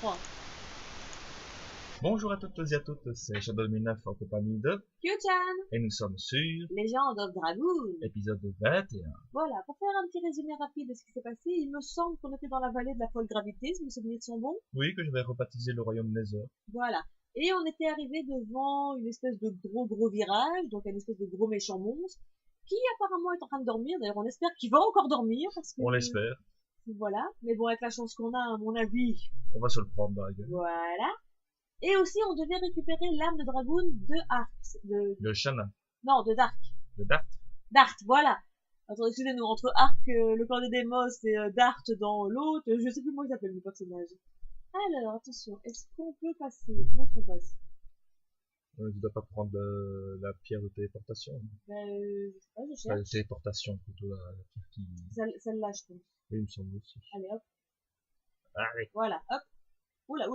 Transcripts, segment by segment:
3. Bonjour à toutes et à tous, c'est Shadow9 en compagnie de... Kyo-chan, Et nous sommes sur Legend of Dragoon. l'épisode 21. Voilà, pour faire un petit résumé rapide de ce qui s'est passé, il me semble qu'on était dans la vallée de la folle gravité, si mes souvenirs sont bons. Oui, que je vais rebaptiser le royaume Nether. Voilà. Et on était arrivé devant une espèce de gros virage, donc une espèce de gros méchant monstre, qui apparemment est en train de dormir. D'ailleurs, on espère qu'il va encore dormir, parce que... On l'espère. Voilà. Mais bon, avec la chance qu'on a, à mon avis... On va se le prendre dans la gueule. Voilà. Et aussi, on devait récupérer l'arme de Dragoon de Ark. Le Shana. Non, de Dark. Le Dart. Dart, voilà. Attends, excusez-nous, entre Ark, le clan des Démos, et Dart dans l'autre, je sais plus comment il s'appelle le personnage. Alors, attention, est-ce qu'on peut passer? Comment est-ce qu'on passe? Tu dois pas prendre la pierre de téléportation. Je sais pas, je Enfin, cherche. de téléportation, plutôt la pierre qui... Celle-là, je pense. Oui, il me semble aussi. Allez, hop. Allez. Voilà, hop. Oula.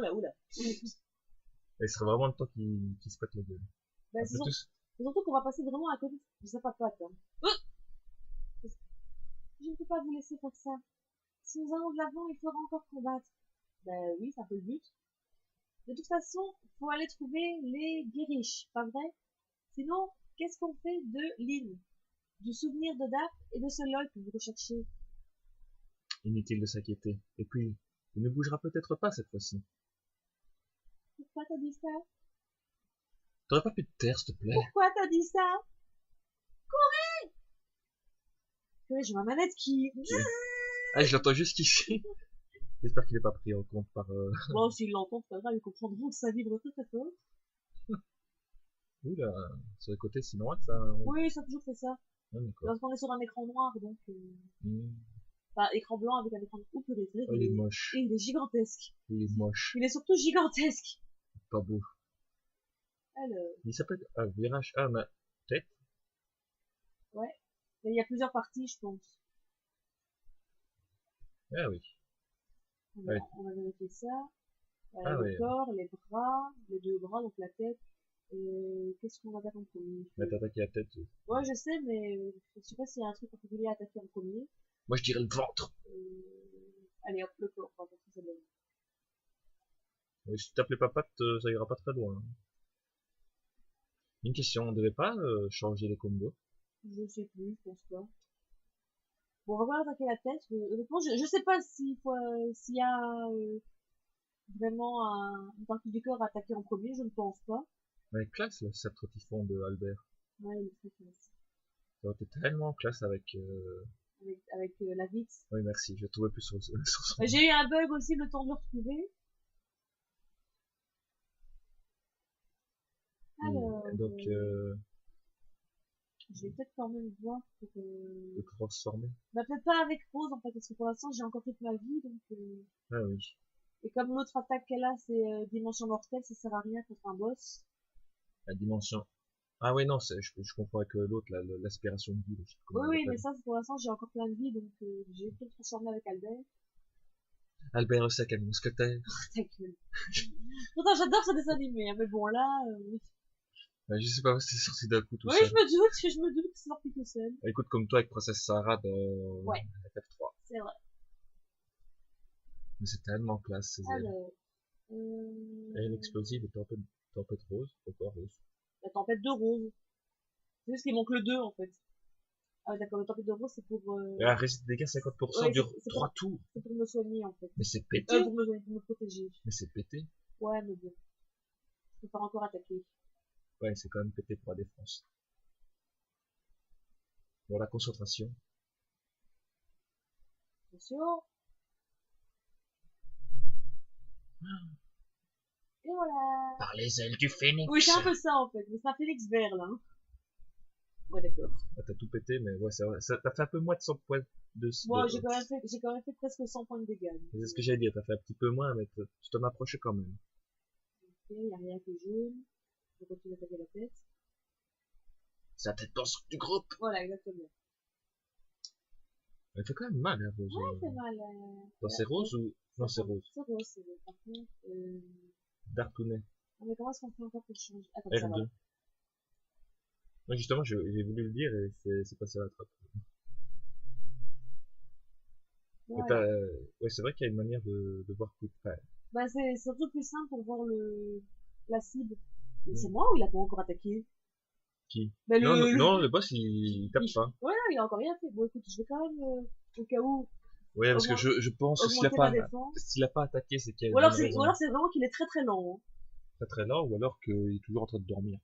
Et ce serait vraiment le temps qui se pète la gueule. Ben, c'est surtout qu'on va passer vraiment à côté de sa papate. Hein. Je ne peux pas vous laisser faire ça. Si nous allons de l'avant, il faudra encore combattre. Ben oui, c'est un peu le but. De toute façon, faut aller trouver les guériches, pas vrai? Sinon, qu'est-ce qu'on fait de Lynn? Du souvenir de Dark et de ce LOL que vous recherchez? Inutile de s'inquiéter. Et puis, il ne bougera peut-être pas cette fois-ci. Pourquoi t'as dit ça? T'aurais pas pu te taire, s'il te plaît? Pourquoi t'as dit ça? Courez! Oui, j'ai ma manette qui... Ah, je l'entends juste ici. J'espère qu'il n'est pas pris en compte par... Bon, s'ils l'entendent, c'est pas grave, ils comprendront que ça vibre très fort. Oui, là, sur le côté, c'est normal, ça... Oui, ça a toujours fait ça. Ah, d'accord. Lorsqu'on est sur un écran noir, donc... Mmh. Enfin, écran blanc avec un écran... Ouh, purée, c'est vrai Oh, qu'il il est moche. Et il est gigantesque. Il est moche. Il est surtout gigantesque. Pas beau. Alors... Il s'appelle... Ah, virage... Ah, ma tête. Ouais. Mais il y a plusieurs parties, je pense. Ah oui. On va vérifier ça. Ah Le oui. corps, les bras, les deux bras, donc la tête. Qu'est-ce qu'on va faire en premier? Mais t'attaquer la tête. Ouais, je sais, mais je sais pas s'il y a un truc particulier à attaquer en premier. Moi, je dirais le ventre. Allez, hop, le corps, on va voir si ça donne. Oui, si tu t'appelais papate, ça ira pas très loin. Une question, on devait pas changer les combos? Je sais plus, je pense pas. Bon, on va voir attaquer la tête. Honnêtement, je sais pas s'il y a vraiment une partie du corps à attaquer en premier, je ne pense pas. Mais classe, le sceptre typhon de Albert. Ouais, il est très classe. Ça aurait été tellement classe avec... Avec la Vix. Oui, merci, je trouvais plus sur son... J'ai eu un bug aussi, le temps de le retrouver. Alors... Donc, je vais peut-être quand même voir pour... le transformer. Bah peut-être pas avec Rose en fait, parce que pour l'instant j'ai encore toute ma vie, donc... Ah oui. Et comme l'autre attaque qu'elle a, c'est Dimension Mortelle, ça sert à rien contre un boss. La dimension... Ah oui, non, je confonds avec l'autre, l'aspiration de vie. Oui, mais ça, pour l'instant, j'ai encore plein de vie, donc j'ai pu le transformer avec Albert. Albert le sac à mousquetaire. Ta gueule. Pourtant, j'adore ce dessin animé, hein, mais bon, là... Je sais pas, c'est sorti d'un coup tout Oui, seul. je me doute que c'est sorti tout seul. Écoute, comme toi avec Princesse Sarah dans Ouais. FF3. C'est vrai. Mais c'est tellement classe, ces ailes. Alors... Elle explosive et tempête rose. Pourquoi rose? La tempête de rose. C'est juste qu'il manque le 2 en fait. Ah d'accord, la tempête de rose c'est pour... La résiste des dégâts 50% ouais, dure 3 tours. C'est pour me soigner en fait. Mais c'est pété. Pour me soigner, pour me protéger. Mais c'est pété. Ouais, mais bon. Je peux pas encore attaquer. Ouais, c'est quand même pété pour la défense. Bon, la concentration. Attention. Et voilà. Par les ailes du phénix. Oui, c'est un peu ça en fait. Mais c'est un phénix vert là. Hein. Ouais, d'accord. Ah, t'as tout pété, mais ouais, ça t'as fait un peu moins de 100 points de... Moi, j'ai quand même fait presque 100 points de dégâts. C'est ce que j'allais dire, t'as fait un petit peu moins, mais tu t'en approchais quand même. Ok, y a rien que jaune. Je vais continuer à attaquer la tête. C'est la tête pensante du groupe. Voilà, exactement. Elle fait quand même mal, hein, Rose. Ouais, c'est mal. Non, c'est rose ou... Non, c'est rose. C'est rose, c'est rose. Par contre... Darkounet. Mais comment est-ce qu'on fait encore pour changer? Attends, ça va. R2. Ouais, justement, j'ai voulu le dire et c'est passé à la trappe. Voilà. Ouais, c'est vrai qu'il y a une manière de voir coup de... Enfin, Bah, c'est surtout plus simple pour voir la cible. Et c'est Hmm. moi ou il a pas encore attaqué? Qui? Bah, Non, non, non, le boss, il tape pas. ouais, non, il a encore rien fait. Bon, écoute, je vais quand même, au cas où, Ouais, parce que augmenter, je pense que augmenter ma défense. s'il a pas attaqué, c'est qu'il y a Ou une alors bonne ou raison. alors c'est vraiment qu'il est très très lent, hein. Très très lent, ou alors qu'il est toujours en train de dormir.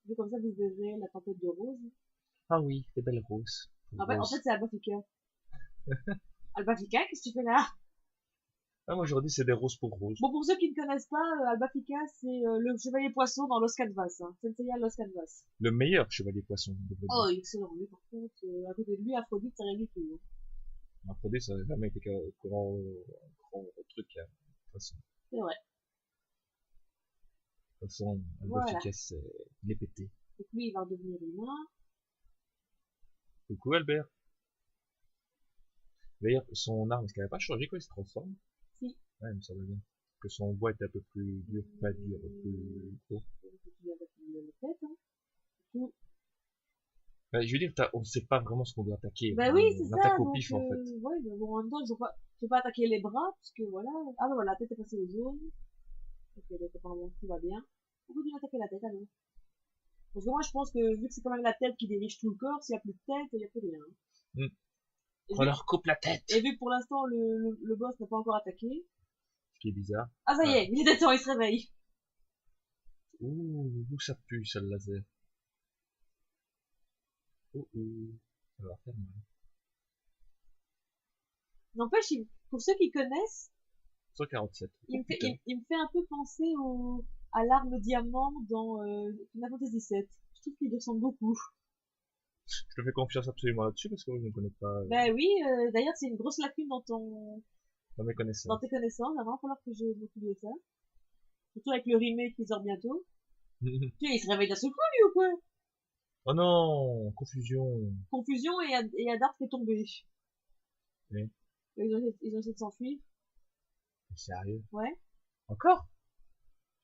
Vu comme ça, vous verrez la tempête de rose. Ah oui, les belles roses. En fait, Rose. c'est Albafika. Albafika, qu'est-ce que tu fais là? Ah, moi, aujourd'hui, c'est des roses pour roses. Bon, pour ceux qui ne connaissent pas, Albafika, c'est le chevalier poisson dans Los Canvas, hein. Senseiya Los Canvas. Le meilleur chevalier poisson, on devrait dire. Oh, excellent, lui, par contre, à côté de lui, Aphrodite, c'est rien du tout, hein. Aphrodite, ça n'a jamais été qu'un grand truc, hein. De C'est vrai. toute façon, un peu Voilà. efficace, il est pété. Donc lui, il va redevenir humain. Coucou Albert. D'ailleurs, son arme, est-ce qu'elle n'a pas changé quand il se transforme? Si. Ouais, il me semble bien. Que son bois était un peu plus dur, pas dur, plus gros. Il avec la tête, hein. Tout. Je veux dire, on sait pas vraiment ce qu'on doit attaquer. Bah oui, c'est On ça, attaque au donc, pif, en fait. ouais, mais bon, en même temps, je vais pas attaquer les bras, parce que voilà. Ah, bah voilà, la tête est passée au jaune. Ok, donc apparemment, tout va bien. Pourquoi tu attaquer la tête, alors? Parce que moi, je pense que, vu que c'est quand même la tête qui dirige tout le corps, s'il y a plus de tête, il y a plus rien. Hmm. Et On vu, leur coupe la tête! et vu que pour l'instant, le boss n'a pas encore attaqué. Ce qui est bizarre. Ah, ça y Ah. est, il est temps, il se réveille. Ouh, ça pue, ça, le laser. Ouh, ça va faire mal. N'empêche, pour ceux qui connaissent, 147. il Oh me fait, putain. il me fait un peu penser à l'arme diamant dans Final Fantasy VII. Je trouve qu'il lui ressemble beaucoup. Je te fais confiance absolument là-dessus parce que moi, je ne connais pas Ben oui, d'ailleurs, c'est une grosse lacune dans mes dans connaissances. tes connaissances. Il va vraiment falloir que je m'occupe de ça. Surtout avec le remake qui sort bientôt. Tu sais, il se réveille d'un seul coup, lui, ou quoi? Oh non, confusion. Confusion et Adart qui est tombé. Mais, Ils ont essayé de s'enfuir. sérieux. Ouais. Encore?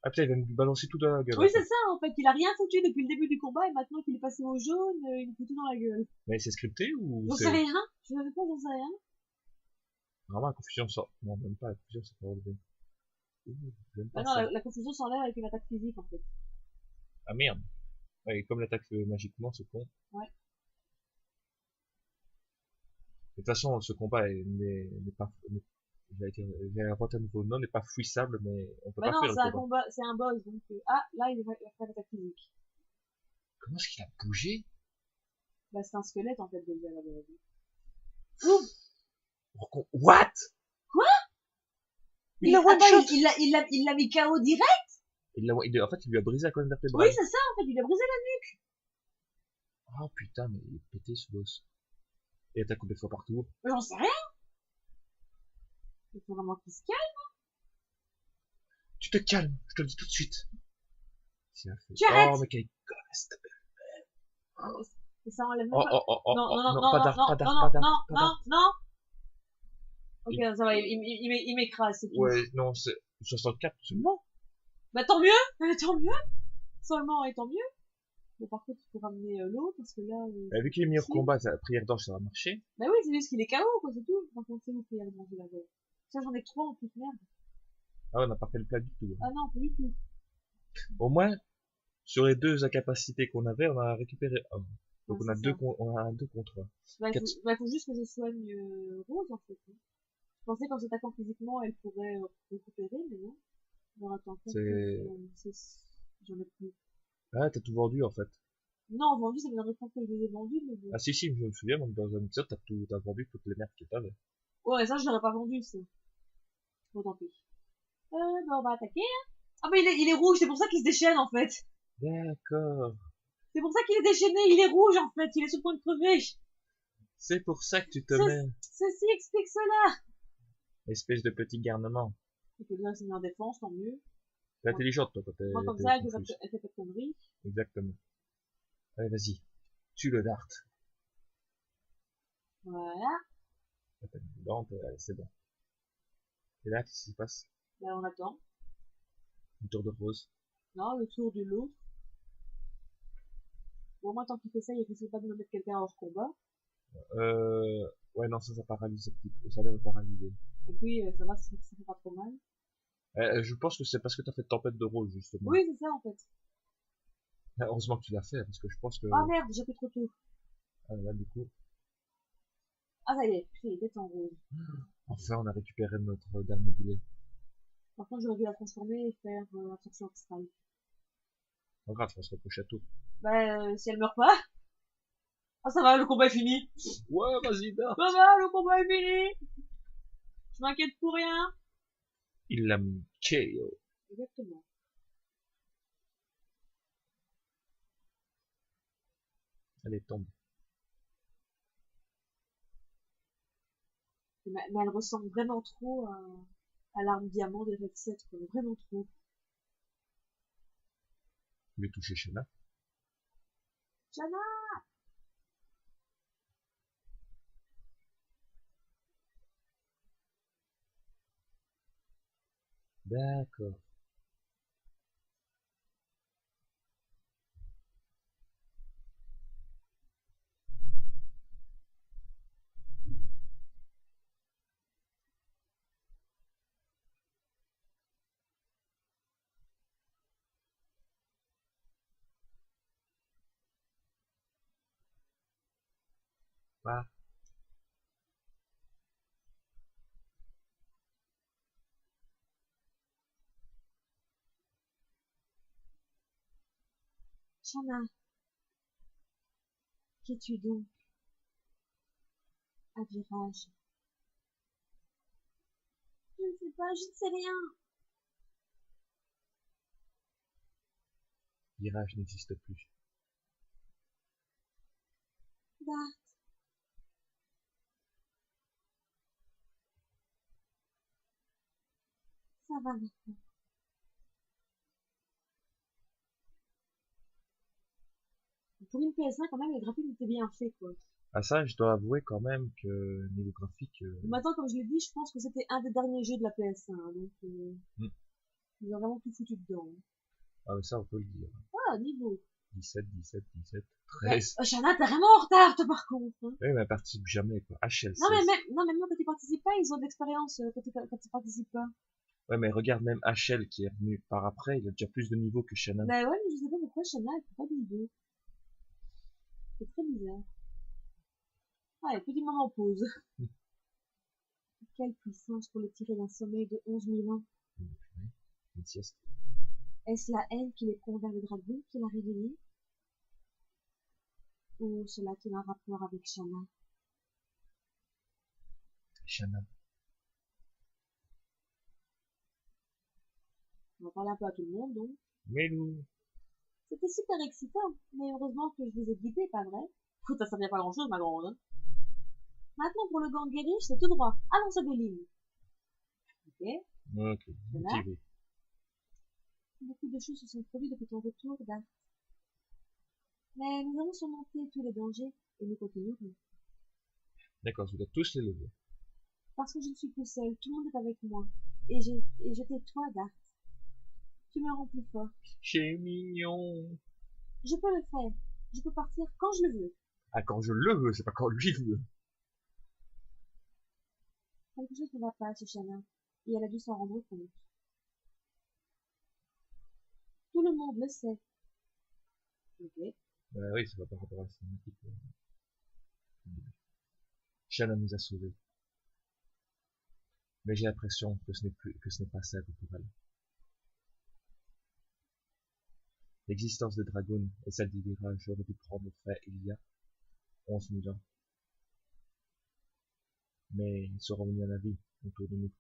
Ah putain, il va me balancer tout dans la gueule Oui, en c'est fait. ça, en fait. Il a rien foutu depuis le début du combat et maintenant qu'il est passé au jaune, il nous fout tout dans la gueule. Mais c'est scripté ou J'en c'est sais rien. Je ne sais pas, j'en sais rien. vraiment la confusion sort? Non, même pas la confusion, c'est pas relevé. Ouh, j'aime Bah pas non, ça. la confusion s'enlève avec une attaque physique, en fait. Ah merde. Ouais, et comme l'attaque magiquement, c'est con. Ouais. De toute façon, ce combat n'est pas, j'ai inventé un nouveau nom, n'est pas fouissable, mais on peut Bah pas non, fuir le c'est un combat. combat, c'est un boss, donc, ah, là, il va faire l'attaque physique. Comment est-ce qu'il a bougé? Bah, c'est un squelette, en fait, déjà, la base. Ouh! What? Il l'a one Attends, shot! il l'a mis KO direct? En fait, il lui a brisé la colonne Oui, vertébrale. c'est ça, en fait, il a brisé Oh putain, mais il est pété ce boss. Et il attaque des fois partout. la... J'en sais rien. Il faut vraiment qu'il se calme. Tu te calmes, je te le dis tout de suite. Tu Oh, arrêtes! mais quelle connasse. Et ça enlève même Oh, pas... oh, oh, oh, Non, oh, non, non, non, non, pas non, d'art, non, pas non, d'art, non, pas d'art, non, pas non, d'art. non. Ok, Il- ça va, il m'écrase, c'est tout. Ouais, non, c'est 64 seulement. Bah tant mieux, tant mieux. Seulement et tant mieux. Bon, par contre, il faut ramener l'eau, parce que là... Vu qu'il est mis hors si. combat, la prière d'ange, ça va marcher. Bah oui, c'est juste qu'il est KO, quoi, c'est tout. Par contre, c'est où qu'il y a le manger la gueule. Ça, j'en ai que 3 en plus, merde. Ah, on n'a pas fait le plat du tout. Ah non, pas du tout. Au moins, sur les deux incapacités qu'on avait, on a récupéré un. Donc Ouais, on a c'est deux, ça. on a un 2 contre 1. Bah, il faut juste que je soigne Rose, en fait, hein. Je pensais qu'en s'attaquant physiquement, elle pourrait récupérer, mais non. Alors attends, C'est... j'en ai plus. Ah, t'as tout vendu en fait. Non, vendu, ça me donnerait pas que je les ai vendus, mais bon. Ah si, si, je me souviens, même dans un épisode, t'as vendu toutes les merdes que t'avais. Ouais, ça, je l'aurais pas vendu, ça. Bon, tant pis. Bah, on va attaquer, hein. Ah, bah, il est rouge, c'est pour ça qu'il se déchaîne, en fait. D'accord. C'est pour ça qu'il est déchaîné, il est rouge, en fait. Il est sur le point de crever. C'est pour ça que tu te mets. Ceci explique cela. Espèce de petit garnement. Ok, bien, c'est mis en défense, tant mieux. T'es intelligente, toi, quand Moi, comme t'es ça, confuse. elle fait pas de conneries. Exactement. Allez, vas-y. Tue le dart. Voilà. T'as une dente, c'est bon. Et là, qu'est-ce qui se passe? Là, on attend. Une tour de rose. Non, le tour de l'autre. Bon, moi, tant qu'il fait ça, il risque pas de me mettre quelqu'un hors combat. Ouais, non, ça paralyse un petit peu. Ça a l'air de paralyser. Et puis, ça va, ça fait pas trop mal. Je pense que c'est parce que t'as fait Tempête de Rose, justement. Oui, c'est ça en fait. Heureusement que tu l'as fait, parce que je pense que, Oh merde, j'ai fait trop tôt. là, du coup, Ah ça y est, putain, il était en rose. enfin, on a récupéré notre dernier boulet. Par contre, j'aurais dû la transformer et faire absorption astrale. Pas grave, on se retrouve au château. Bah, si elle meurt pas. Ah ça va, le combat est fini. Ouais, vas-y, Dart. Ça va, le combat est fini. Je m'inquiète pour rien. Il l'a mis KO. Exactement. Elle tombe. Mais elle ressemble vraiment trop à l'arme diamant de Red 7, quoi. Vraiment trop. Je vais toucher Shanna. Jana! D'accord. Ah, Jana, qu'es-tu donc? À virage. Je ne sais pas, je ne sais rien. virage n'existe plus. Bah, ça va maintenant. Pour une PS1, quand même, les graphismes étaient bien faits, quoi. Ah ça, je dois avouer quand même que niveau graphique, Maintenant, comme je l'ai dit, je pense que c'était un des derniers jeux de la PS1, hein, donc hmm. ils ont vraiment tout foutu dedans. Ah mais ça on peut le dire. Ah, niveau. 17, 17, 17, Ouais. 13. Oh, Shana, t'es vraiment en retard, toi, par contre. Hein. Oui, mais elle participe jamais, quoi. Non, mais HL16. même, non, mais même quand ils participent pas, ils ont de l'expérience quand ils participent pas. Ouais, mais regarde même HL qui est venu par après, il a déjà plus de niveau que Shannon. Bah ouais, mais je sais pas pourquoi Shana, elle fait pas de niveau. C'est très bizarre. Ah, petit moment pause. Quelle puissance pour le tirer d'un sommeil de 11 000 ans. Une sieste. Est-ce la haine qui les prend vers le dragon qui l'a réveillé? Ou cela qui a un rapport avec Shana? Shannon. On va parler un peu à tout le monde, donc. Mais nous. C'était super excitant, mais heureusement que je vous ai guidé, pas vrai? Écoute, ça servait à pas grand chose, ma grande. Hein. Maintenant, pour le gang guérich, c'est tout droit. Allons, Sabeline. Ok, Ok, voilà. motivé. Beaucoup de choses se sont produites depuis ton retour, Dart. Mais nous avons surmonté tous les dangers et nous continuerons. D'accord, vous êtes tous les lever. Parce que je ne suis plus seule, tout le monde est avec moi. Et je t'ai toi, Dart. Tu me rends plus fort. C'est mignon. Je peux le faire. Je peux partir quand je le veux. Ah, quand je le veux, c'est pas quand lui veut. Quelque chose ne va pas, ce Shana. Et elle a dû s'en rendre compte. Tout le monde le sait. Ok. Bah oui, c'est pas par rapport à la cinématique. Shannon nous a sauvés. Mais j'ai l'impression que ce n'est pas ça pour elle. L'existence de Dragoon et celle du virage auraient dû prendre fin il y a 11 000 ans. Mais ils sont revenus à la vie autour de nous.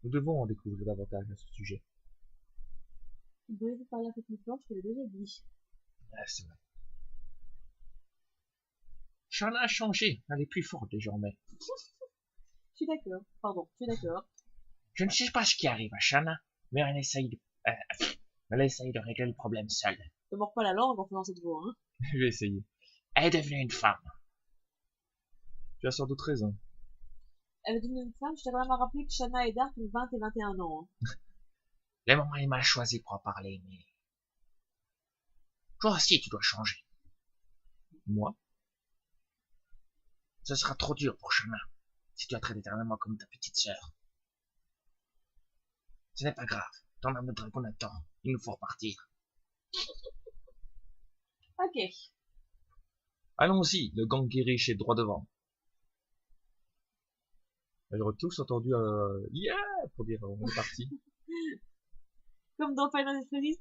Nous devons en découvrir davantage à ce sujet. Vous devez vous parler un peu plus fort, je te l'ai déjà dit. Ah, c'est vrai. Shanna a changé, elle est plus forte désormais. Je suis d'accord. Pardon, je suis d'accord. Je ne sais pas ce qui arrive à Shanna, mais elle essaye de régler le problème seule. Ne mords pas la langue en faisant cette voix, hein. Je vais essayer. Elle est devenue une femme. Tu as sans doute raison. Elle est devenue une femme, je t'ai quand même rappelé que Shana et Dart ont 20 et 21 ans. Hein. Le moment est mal choisi pour en parler, mais... Toi aussi, tu dois changer. Moi? Ce sera trop dur pour Shanna, si tu la traites éternellement comme ta petite sœur. Ce n'est pas grave. Ton âme de dragon attend. Il nous faut repartir. Ok. Allons-y, le gang Guériche est droit devant. J'aurais tous entendu yeah pour dire on est parti. Comme dans Final Fantasy.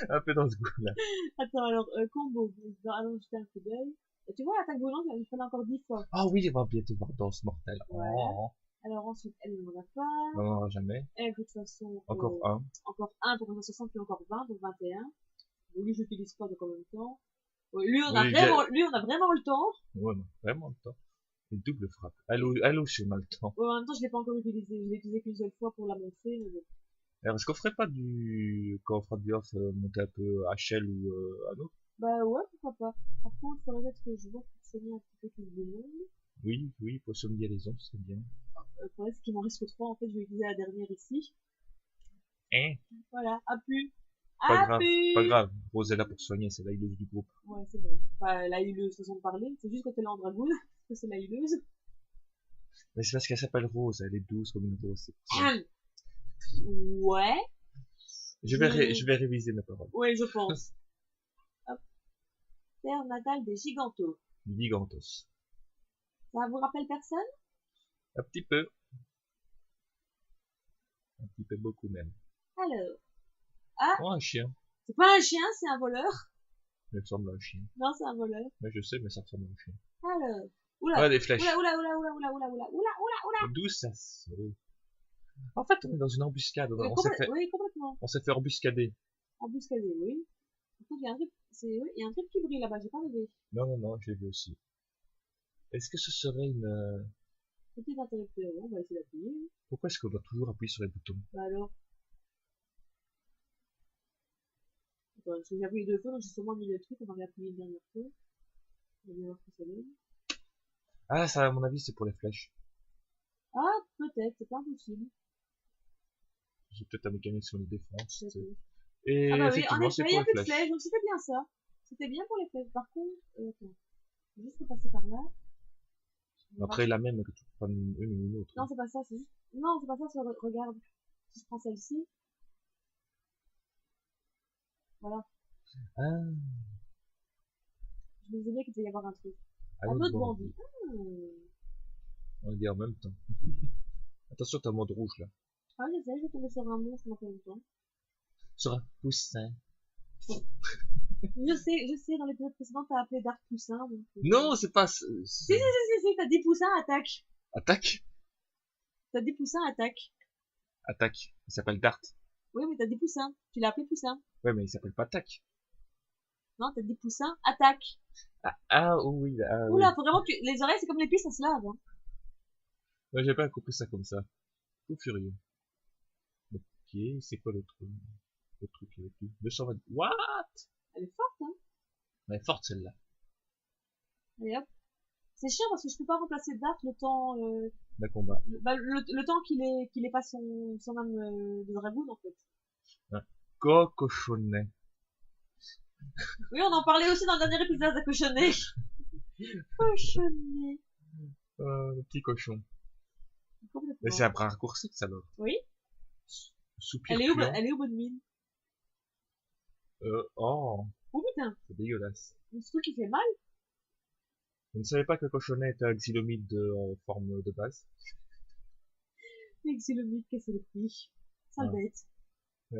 Un peu dans ce goût-là. Attends, alors, combo. Allons jeter un coup d'œil. Et tu vois, l'attaque volante, il fallait encore 10 fois. Ah oui, on va bientôt voir Danse Mortelle. Voilà. Oh. Alors ensuite, elle ne m'en a pas. Non, jamais. Elle, de toute façon, Encore un. encore un pour 60, puis encore 20, donc 21. Bon, lui, je l'utilise pas, donc en même temps. Ouais, lui, on a vraiment le temps. Ouais, non, vraiment le temps. Une double frappe. Allô, si on a le temps. Ouais, en même temps, je l'ai pas encore utilisé. Je l'ai utilisé qu'une seule fois pour la montrer, mais bon. Alors, est-ce qu'on ferait pas quand on fera du off, monter un peu HL ou Anneau? Bah ouais, pourquoi pas. Par contre, il faudrait peut-être que je vois pour saigner un petit peu plus de monde. Oui, poisson de guérison, ce serait bien. Le problème, c'est qu'il m'en reste que 3. En fait, je vais utiliser la dernière ici. Hein? Voilà, appuie. Pas grave, Appuie. pas grave. Rose est là pour soigner, c'est la hileuse du groupe. Ouais, c'est vrai. Enfin, la hileuse, façon de parler. C'est juste quand elle est en dragoon que c'est la hileuse. Mais c'est parce qu'elle s'appelle Rose, elle est douce comme une rose, c'est pour ça. Ouais. Je vais réviser mes paroles. Ouais, je pense. Hop. Terre natale des gigantos. Gigantos. Ça vous rappelle personne? Un petit peu. Un petit peu beaucoup même. Alors. Ah, Oh, un chien. c'est pas un chien, c'est un voleur. Il me ressemble à un chien. Non, c'est un voleur. Mais je sais, mais ça ressemble à un chien. Alors. Oula. Ouais, des flèches. Oula. D'où ça sort? En fait, on est dans une embuscade. Oui, oui, complètement. On s'est fait embuscader. Embuscadé, oui. Par contre, il y a un truc, oui, il y a un truc qui brille là-bas, j'ai pas rêvé. Non, je l'ai vu aussi. Est-ce que ce serait une... Petit interrupteur, bon, on va essayer d'appuyer. Pourquoi est-ce qu'on doit toujours appuyer sur les boutons? Bah alors. Attends, parce que j'ai appuyé 2 fois, donc j'ai sûrement mis le truc, on va réappuyer une dernière fois. On va bien voir ce que ça donne. Ah, ça, à mon avis, c'est pour les flèches. Ah, peut-être, c'est pas impossible. J'ai peut-être un mécanisme de défense. Peut-être. Et Ah bah oui, en effectivement, effet, c'est il pour y a les plus de flèches. flèches, donc c'était bien ça. C'était bien pour les flèches. Par contre, attends, je vais juste repasser par là. Après, la même que tu prends une ou une autre. Non, c'est pas ça, c'est juste... Non, c'est pas ça, regarde. Si je prends celle-ci. Voilà. Ah, Je me disais bien qu'il devait y avoir un truc. un Un autre autre bandit. bandit. On le dit en même temps. Attention, t'as un mode rouge, là. Ah, je sais, je vais tomber sur un monstre dans pas longtemps. Sur un poussin. Je sais, dans l'épisode précédent, t'as appelé Dark Poussin. Donc, Non, c'est pas... Si, t'as dit Poussin, attaque. Attaque. T'as dit Poussin, attaque. Attaque. Il s'appelle Dart. Oui, mais t'as dit Poussin. Tu l'as appelé Poussin. Ouais, mais il s'appelle pas Attaque. Non, t'as dit Poussin, attaque. Oui. Ah, oui. Oula, faut vraiment que les oreilles, c'est comme les pistes, ça se lave. Hein. Ouais, j'ai pas compris ça comme ça. Tout furieux. Ok, c'est quoi le truc avec lui? 220. What? Elle est forte, hein. Elle est forte, celle-là. Allez hop. C'est chiant parce que je peux pas remplacer Dark le temps, Le combat. le temps qu'il ait pas son âme de dragoon, en fait. Ouais. Cochonnet. Oui, on en parlait aussi dans le dernier épisode de Cochonnet. Cochonnet. Le petit cochon. Complètement. Mais c'est un bras raccourci, ça, alors. Oui. Soupir Elle est puant. où, bonne mine? Oh, Oh putain. c'est dégueulasse. Ce truc qui fait mal. Je ne savais pas que cochonnet était un xylomide en forme de base. Mais c'est le mythe, qu'est-ce que c'est le prix? Sale Ouais. bête.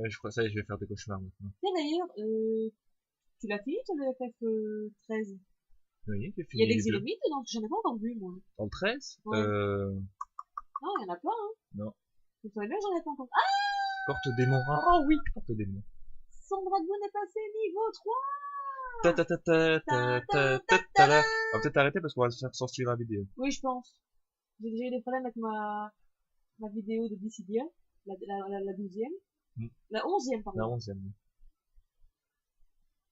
Je crois ça, je vais faire des cauchemars maintenant. Tiens, d'ailleurs, tu l'as fini, toi, le FF13? Oui, j'ai Il y fini a les les deux. xylomites dedans, j'en ai pas encore vu, moi. Dans le 13? Ouais. Non, il y en a pas, hein. Non. Vous savez bien, j'en ai pas encore. Ah! Porte démon. Oh oui, porte démon. Son dragon est passé niveau 3! Ta ta ta ta ta ta ta ta la. On va peut-être arrêter parce qu'on va se faire censurer la vidéo. Oui, je pense. J'ai déjà eu des problèmes avec ma vidéo de Dissidia, la 12e. Mm. La 11e, pardon. La 11e.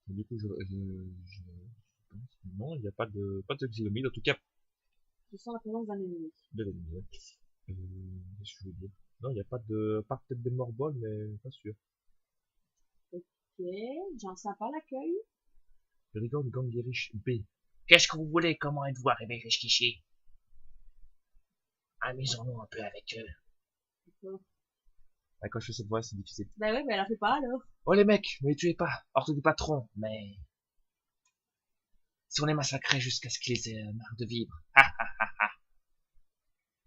Du coup, je pense que non, il n'y a pas de xylomide, en tout cas, Je sens la présence d'un ennemi. de l'ennemi, ouais. Qu'est-ce que je veux dire? Non, il n'y a pas pas peut-être des morbols, mais pas sûr. Ok, j'ai un sympa l'accueil. Brigand de Ganguerich B. Qu'est-ce que vous voulez? Comment êtes-vous arrivé jusqu'ici? Amusons-nous un peu avec eux. D'accord. Ah, quand je fais cette voix, c'est difficile. Bah ouais, mais elle a fait pas alors. Oh les mecs, ne les tuez pas, ordre du patron, mais... Si on les massacrait jusqu'à ce qu'ils aient marre de vivre. Ah,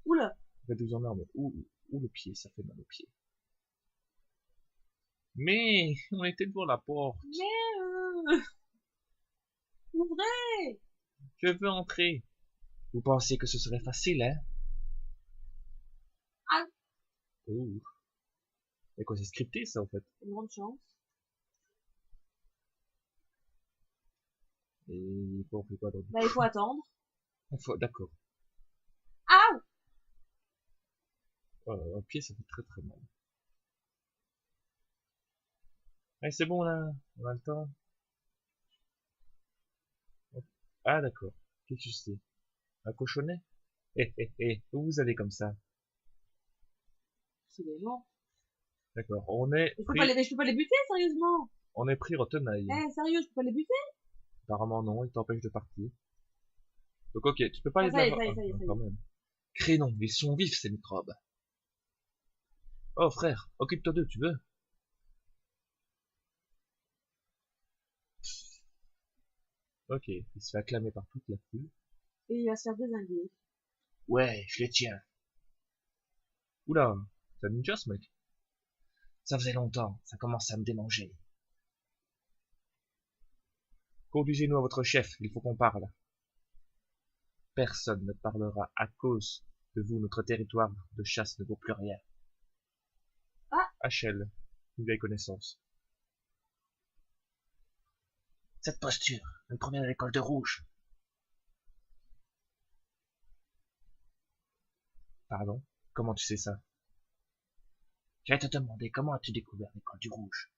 Oula. faites vous en mais où le pied, ça fait mal au pied. Mais, on était devant la porte. Mais ouvrez. Je veux entrer. Vous pensez que ce serait facile, hein? Ah, Ouh. Et quoi, c'est scripté, ça, en fait. une grande chance. Et quoi, on fait quoi, donc? Bah il faut attendre. D'accord. Ah. Un pied, ça fait très très mal. Allez, c'est bon, là. On a le temps. Ah, d'accord. Qu'est-ce que c'est? Un cochonnet? Où vous allez comme ça? C'est des gens. D'accord. On est Je peux pris, pas les, je peux pas les buter, sérieusement. on est pris en tenaille. Sérieux, je peux pas les buter. Apparemment, non, il t'empêche de partir. Donc, ok, tu peux pas Ah, aller de ça y est, l'avant. ça y est, ça y est, ça y Quand est. même. Crénon, ils sont vifs, ces microbes. Oh, frère, occupe-toi d'eux, tu veux? Ok, il se fait acclamer par toute la foule. Et il va se faire désinguer. Ouais, je les tiens. Oula, c'est un ninja, ce mec. Ça faisait longtemps, ça commence à me démanger. Conduisez-nous à votre chef, il faut qu'on parle. Personne ne parlera à cause de vous, notre territoire de chasse ne vaut plus rien. Ah. Hachel, une vieille connaissance. Cette posture, elle provient de l'école de Rouge. Pardon? Comment tu sais ça? Je vais te demander comment as-tu découvert l'école du Rouge?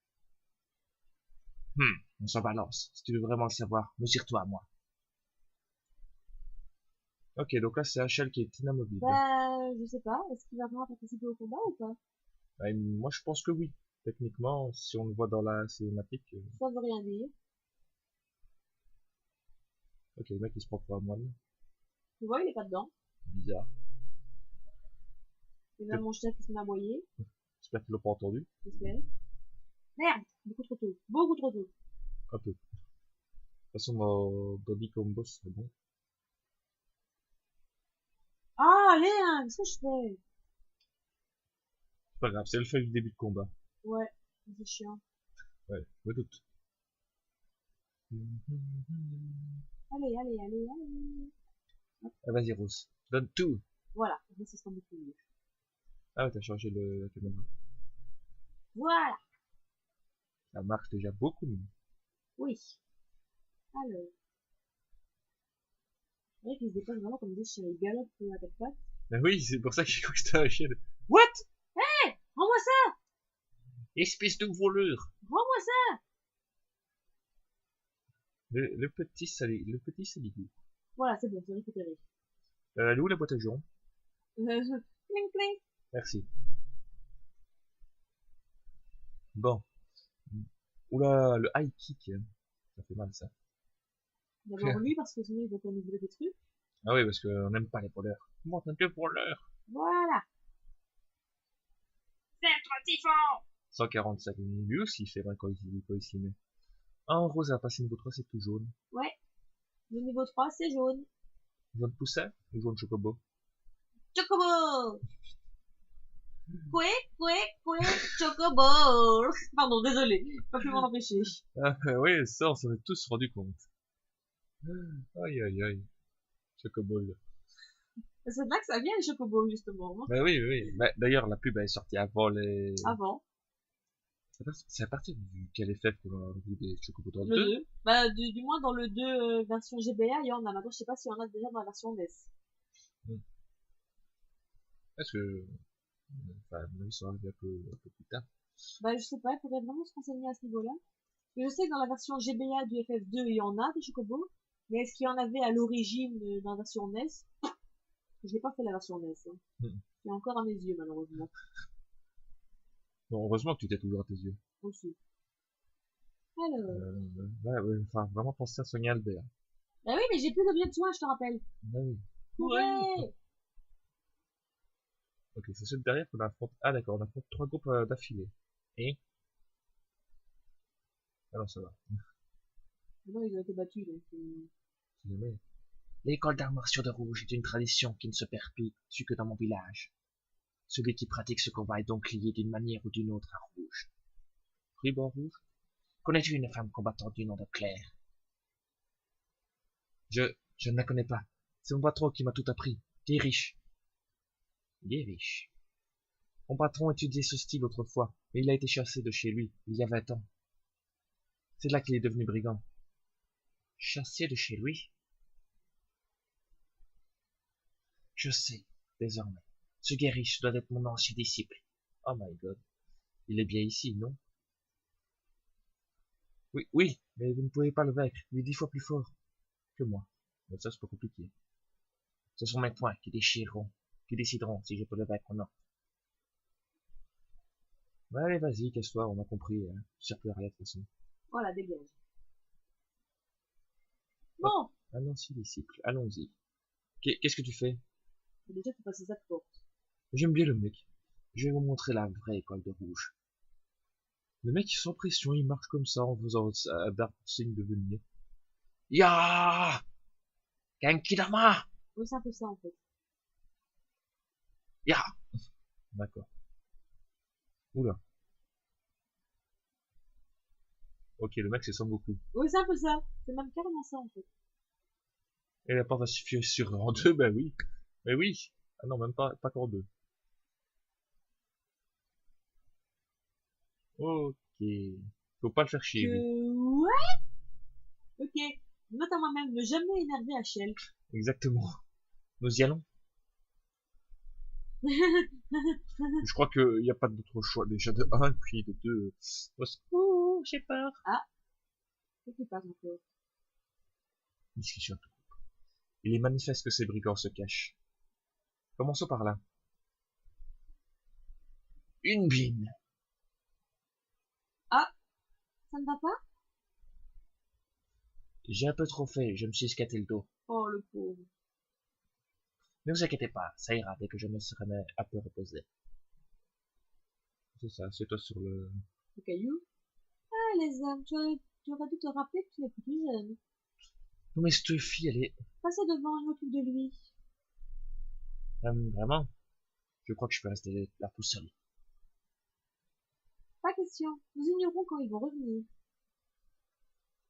On s'en balance. Si tu veux vraiment le savoir, mesure-toi à moi. Ok, donc là c'est Hachel qui est inamovible. Bah, je sais pas. Est-ce qu'il va vraiment participer au combat ou pas? Bah, moi je pense que oui. Techniquement, si on le voit dans la cinématique. Ça veut rien dire. Ok, le mec il se prend pour un moine. Tu vois, il est pas dedans. Bizarre. Il a mon chef qui se met à aboyer. J'espère qu'ils l'ont pas entendu. J'espère. Merde! Beaucoup trop tôt. Beaucoup trop tôt. Un peu. De toute façon, dans Big Combo, ce serait bon. Ah, allez, hein! Qu'est-ce que je fais? C'est pas grave, c'est le fait du début de combat. Ouais, c'est chiant. Ouais, je me doute. Allez, allez, allez, allez. Ah, vas-y, Rose. Donne tout. Voilà, là, c'est ce qu'on me fait. Ah ouais, t'as changé la caméra. Voilà! Ça marche déjà beaucoup mieux. Oui. Alors. C'est vrai qu'il se déplace vraiment comme des chiens. Il galope à quatre pattes. Mais oui, c'est pour ça que j'ai cru que c'était un chien. What? Rends-moi ça! Espèce de voleur. Rends-moi ça! Le petit saligout. Voilà, c'est bon, c'est récupéré. Elle est où la boîte à jurons? Cling, cling. Merci. Bon. Oula, le high kick. Hein. Ça fait mal, ça. D'abord lui, parce que sinon il va qu'on nous voler des trucs. Ah oui, parce qu'on n'aime pas les voleurs. Comment on aime les voleurs? Voilà! C'est trop typhon! 145 lui aussi, il fait vrai quand il s'y met. Ah, en rose à passer niveau 3, c'est tout jaune. Ouais. Le niveau 3, c'est jaune. Jaune poussin ou jaune chocobo? Chocobo! Coué, chocobo! Pardon, désolé. Pas pu m'en empêcher. Ah, oui, ça, on s'en est tous rendu compte. Aïe, aïe, aïe. Chocoball. C'est de là que ça vient, les chocobos, justement. Hein. Bah oui, oui. Bah, d'ailleurs, la pub elle est sortie avant les... Avant. C'est à partir du quel effet qu'on a vu des chocobos dans le Le 2? 2. Bah, du moins, dans le 2 version GBA, il y en a. Maintenant, je sais pas s'il y en a déjà dans la version NES. Est-ce que... Enfin, à mon avis, ça arrive un peu plus tard. Bah, je sais pas, il faudrait vraiment se renseigner à ce niveau-là. Je sais que dans la version GBA du FF2, il y en a des chocobos. Mais est-ce qu'il y en avait à l'origine dans la version NES? Je n'ai pas fait la version NES. Hein. C'est encore à mes yeux, malheureusement. Bon, heureusement que tu t'es toujours à tes yeux. Aussi. Alors. Ouais, enfin, vraiment penser à Sonia Albert. Bah oui, mais j'ai plus d'objets de soin, je te rappelle. Bah oui. Ouais. Ok, c'est ceux de derrière qu'on affronte. Ah d'accord, on affronte 3 groupes d'affilée. Et ah non, ça va. Non, ils ont été battus, donc... Si jamais. L'école d'arts martiaux de Rouge est une tradition qui ne se perpétue que dans mon village. Celui qui pratique ce combat est donc lié d'une manière ou d'une autre à Rouge. Ruban Rouge? Connais-tu une femme combattante du nom de Claire? Je ne la connais pas. C'est mon patron qui m'a tout appris. Il est riche. Il est riche. Mon patron étudiait ce style autrefois, mais il a été chassé de chez lui, il y a 20 ans. C'est là qu'il est devenu brigand. Chassé de chez lui? Je sais, désormais. Ce guerriche doit être mon ancien disciple. Oh my god. Il est bien ici, non? Oui, oui, mais vous ne pouvez pas le vaincre. Il est 10 fois plus fort que moi. Mais ça, c'est pas compliqué. Ce sont mes poings qui décideront si je peux le vaincre ou non. Ouais, allez, vas-y, casse-toi, on a compris. Hein. Tu sers plus à rien, de toute façon. Voilà, dégage. Hop, Bon! un ancien disciple, allons-y. Qu'est-ce que tu fais? Déjà, faut passer cette porte. J'aime bien le mec. Je vais vous montrer la vraie école de Rouge. Le mec, sans pression, il marche comme ça en faisant un signe de venir. Ya! Genkidama! Oui, c'est un peu ça, en fait. Ya! D'accord. Oula. Ok, le mec, c'est Son Goku. Oui, c'est un peu ça. C'est même carrément ça, en fait. Et la porte va se sur en deux, ben oui. Mais oui. Ah non, même pas qu'en deux. Ok. Faut pas le faire chier, lui. Ouais! Ok. Note à moi-même, ne jamais énerver Hachel. Exactement. Nous y allons. Je crois qu'il n'y a pas d'autre choix. Déjà de un, puis de deux. Ouh, j'ai peur. Ah, qu'est-ce qui passe encore? Discussion. Il est manifeste que ces brigands se cachent. Commençons par là. Une bine. Ah, ça ne va pas? J'ai un peu trop fait, je me suis escaté le dos. Oh, le pauvre. Ne vous inquiétez pas, ça ira dès que je me serai un peu reposé. C'est ça, c'est toi sur le... Le caillou? Ah, les hommes, tu aurais dû te rappeler que tu n'es plus tout jeune. Non mais cette fille, elle est... Passez devant, je m'occupe de lui. Vraiment? Je crois que je peux rester là tout seul. Pas question. Nous ignorons quand ils vont revenir.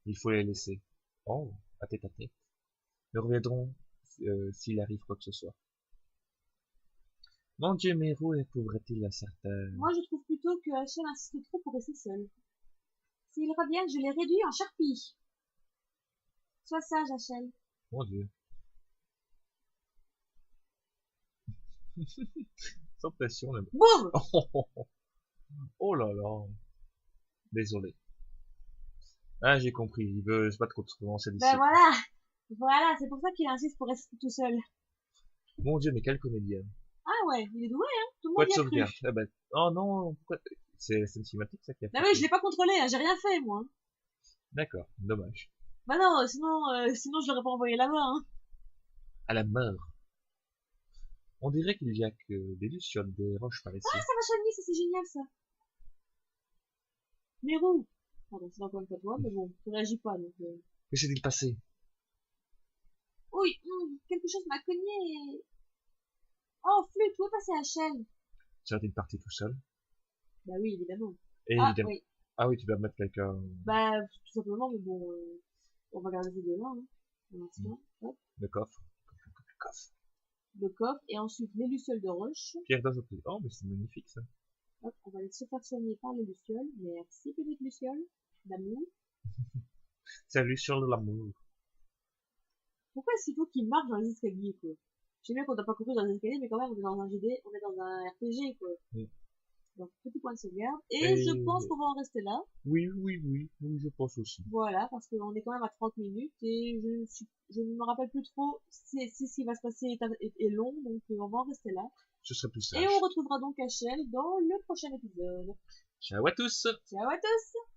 Il faut les laisser. Oh, à tête à tête. Nous reviendrons s'il arrive quoi que ce soit. Mon Dieu, mais où éprouverait-il un certain... Moi, je trouve plutôt que Hachel insiste trop pour rester seul. S'ils reviennent, je les réduis en charpie. Sois sage, Hachel. Mon Dieu. Sans pression, là. Boum! Oh là là. Désolé. Ah, j'ai compris. Il veut se battre contre mon Ben disciple. voilà! Voilà, c'est pour ça qu'il insiste pour rester tout seul. Mon Dieu, mais quel comédien. Ah ouais, il est doué, hein? Tout le Pas monde de y a cru. sauvegarde. Ah ben... Oh non, pourquoi... C'est une cinématique, ça qui a Ben fait. oui, je l'ai pas contrôlé, hein, j'ai rien fait, moi. D'accord, dommage. Bah non, sinon je l'aurais pas envoyé là-bas, hein. À la mort. On dirait qu'il y a que des lucioles, des roches par ici. Ah, ça va soigner, ça c'est génial, ça. Mérou. Pardon, c'est encore une fois toi, mais bon, tu réagis pas, donc... Que s'est-il passé? Oui, quelque chose m'a cogné et... Oh, flûte, où est passé Hachel? Serait-il parti tout seul? Bah oui, évidemment. Et Ah, évidemment. oui. Ah oui, tu dois mettre quelqu'un... Bah, tout simplement, mais bon, on va garder ces deux-là, hein, pour l'instant. Hop, Le coffre. Le coffre. le coffre, et ensuite les lucioles de roche. Pierre d'Azopli. Oh, mais c'est magnifique, ça. Hop, on va se faire soigner par les lucioles. Merci, petite luciole, d'amour. C'est la luciole de l'amour. Pourquoi est-ce qu'il faut qu'il marche dans les escaliers, quoi? Je sais bien qu'on doit pas courir dans les escaliers, mais quand même, on est dans un GD, on est dans un RPG, quoi. Mm. Donc, petit point de sauvegarde. Et je pense qu'on va en rester là. Oui, je pense aussi. Voilà, parce qu'on est quand même à 30 minutes et je ne me rappelle plus trop si ce qui va se passer est long, donc on va en rester là. Ce serait plus sage. Et on retrouvera donc Hachel dans le prochain épisode. Ciao à tous! Ciao à tous!